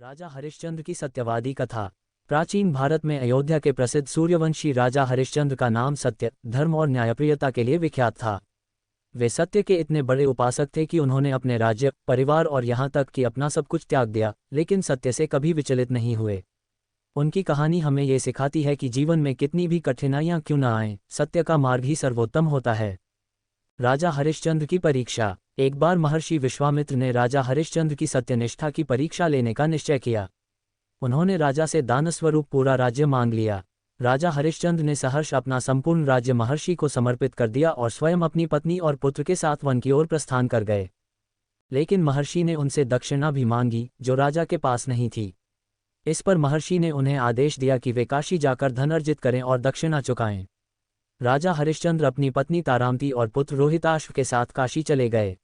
राजा हरिश्चंद्र की सत्यवादी कथा। प्राचीन भारत में अयोध्या के प्रसिद्ध सूर्यवंशी राजा हरिश्चंद्र का नाम सत्य, धर्म और न्यायप्रियता के लिए विख्यात था। वे सत्य के इतने बड़े उपासक थे कि उन्होंने अपने राज्य, परिवार और यहाँ तक कि अपना सब कुछ त्याग दिया, लेकिन सत्य से कभी विचलित नहीं हुए। उनकी कहानी हमें ये सिखाती है कि जीवन में कितनी भी कठिनाइयाँ क्यों न आएं, सत्य का मार्ग ही सर्वोत्तम होता है। राजा हरिश्चंद्र की परीक्षा। एक बार महर्षि विश्वामित्र ने राजा हरिश्चंद्र की सत्यनिष्ठा की परीक्षा लेने का निश्चय किया। उन्होंने राजा से दानस्वरूप पूरा राज्य मांग लिया। राजा हरिश्चंद्र ने सहर्ष अपना संपूर्ण राज्य महर्षि को समर्पित कर दिया और स्वयं अपनी पत्नी और पुत्र के साथ वन की ओर प्रस्थान कर गए। लेकिन महर्षि ने उनसे दक्षिणा भी मांगी, जो राजा के पास नहीं थी। इस पर महर्षि ने उन्हें आदेश दिया कि वे काशी जाकर धन अर्जित करें और दक्षिणा चुकाएं। राजा हरिश्चंद्र अपनी पत्नी तारामती और पुत्र रोहिताश्व के साथ काशी चले गए।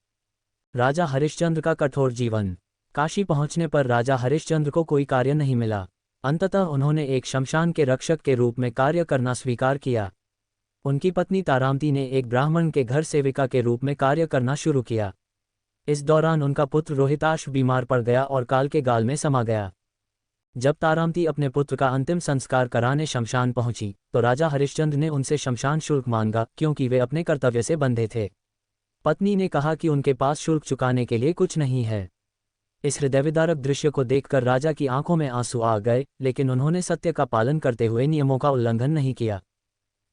राजा हरिश्चंद्र का कठोर जीवन। काशी पहुंचने पर राजा हरिश्चंद्र को कोई कार्य नहीं मिला। अंततः उन्होंने एक शमशान के रक्षक के रूप में कार्य करना स्वीकार किया। उनकी पत्नी तारामती ने एक ब्राह्मण के घर सेविका के रूप में कार्य करना शुरू किया। इस दौरान उनका पुत्र रोहिताश्व बीमार पड़ गया और काल के गाल में समा गया। जब तारामती अपने पुत्र का अंतिम संस्कार कराने शमशान पहुंची, तो राजा हरिश्चंद्र ने उनसे शमशान शुल्क मांगा, क्योंकि वे अपने कर्तव्य से बंधे थे। पत्नी ने कहा कि उनके पास शुल्क चुकाने के लिए कुछ नहीं है। इस हृदयविदारक दृश्य को देखकर राजा की आंखों में आंसू आ गए, लेकिन उन्होंने सत्य का पालन करते हुए नियमों का उल्लंघन नहीं किया।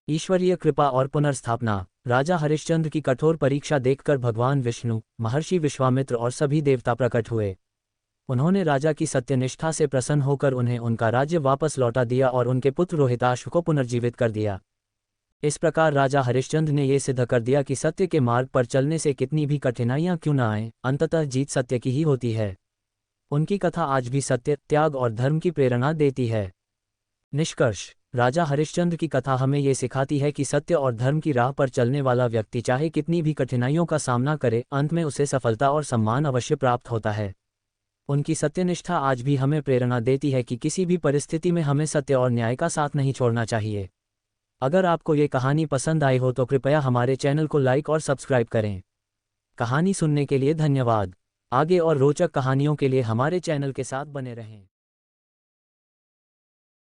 ईश्वरीय कृपा और पुनर्स्थापना। राजा हरिश्चंद्र की कठोर परीक्षा देखकर भगवान विष्णु, महर्षि विश्वामित्र और सभी देवता प्रकट हुए। उन्होंने राजा की सत्यनिष्ठा से प्रसन्न होकर उन्हें उनका राज्य वापस लौटा दिया और उनके पुत्र रोहिताश्व को पुनर्जीवित कर दिया। इस प्रकार राजा हरिश्चंद्र ने यह सिद्ध कर दिया कि सत्य के मार्ग पर चलने से कितनी भी कठिनाइयां क्यों न आएं, अंततः जीत सत्य की ही होती है। उनकी कथा आज भी सत्य, त्याग और धर्म की प्रेरणा देती है। निष्कर्ष। राजा हरिश्चंद्र की कथा हमें ये सिखाती है कि सत्य और धर्म की राह पर चलने वाला व्यक्ति चाहे कितनी भी कठिनाइयों का सामना करे, अंत में उसे सफलता और सम्मान अवश्य प्राप्त होता है। उनकी सत्यनिष्ठा आज भी हमें प्रेरणा देती है कि किसी भी परिस्थिति में हमें सत्य और न्याय का साथ नहीं छोड़ना चाहिए। अगर आपको ये कहानी पसंद आई हो तो कृपया हमारे चैनल को लाइक और सब्सक्राइब करें। कहानी सुनने के लिए धन्यवाद। आगे और रोचक कहानियों के लिए हमारे चैनल के साथ बने रहें।